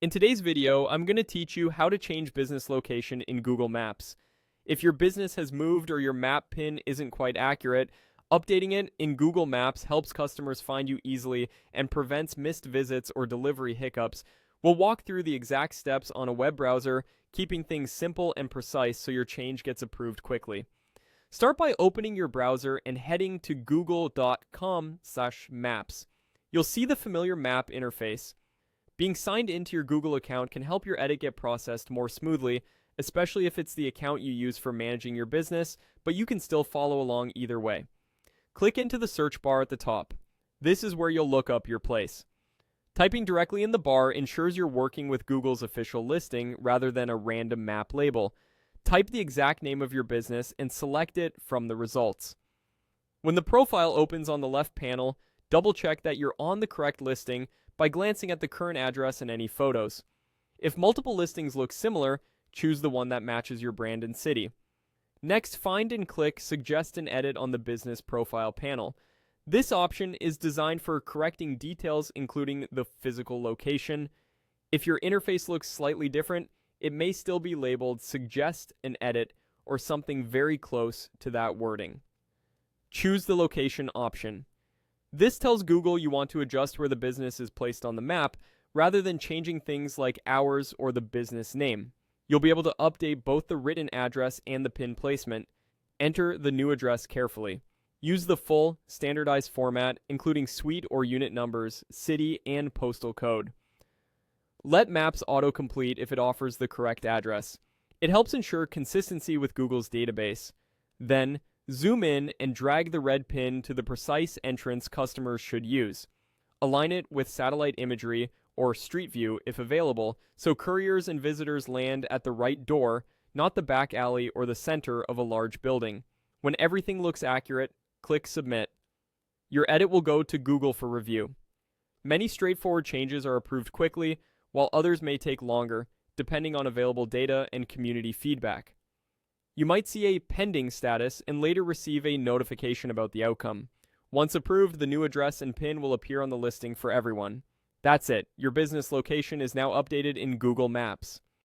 In today's video, I'm going to teach you how to change business location in Google Maps. If your business has moved or your map pin isn't quite accurate, updating it in Google Maps helps customers find you easily and prevents missed visits or delivery hiccups. We'll walk through the exact steps on a web browser, keeping things simple and precise so your change gets approved quickly. Start by opening your browser and heading to google.com/maps. You'll see the familiar map interface. Being signed into your Google account can help your edit get processed more smoothly, especially if it's the account you use for managing your business, but you can still follow along either way. Click into the search bar at the top. This is where you'll look up your place. Typing directly in the bar ensures you're working with Google's official listing rather than a random map label. Type the exact name of your business and select it from the results. When the profile opens on the left panel, double check that you're on the correct listing by glancing at the current address and any photos. If multiple listings look similar, choose the one that matches your brand and city. Next, find and click Suggest an Edit on the Business Profile panel. This option is designed for correcting details including the physical location. If your interface looks slightly different, it may still be labeled Suggest an Edit or something very close to that wording. Choose the location option. This tells Google you want to adjust where the business is placed on the map, rather than changing things like hours or the business name. You'll be able to update both the written address and the pin placement. Enter the new address carefully. Use the full, standardized format, including suite or unit numbers, city, and postal code. Let Maps autocomplete if it offers the correct address. It helps ensure consistency with Google's database. Then, zoom in and drag the red pin to the precise entrance customers should use. Align it with satellite imagery or Street View if available, so couriers and visitors land at the right door, not the back alley or the center of a large building. When everything looks accurate, click Submit. Your edit will go to Google for review. Many straightforward changes are approved quickly, while others may take longer, depending on available data and community feedback. You might see a pending status and later receive a notification about the outcome. Once approved, the new address and PIN will appear on the listing for everyone. That's it. Your business location is now updated in Google Maps.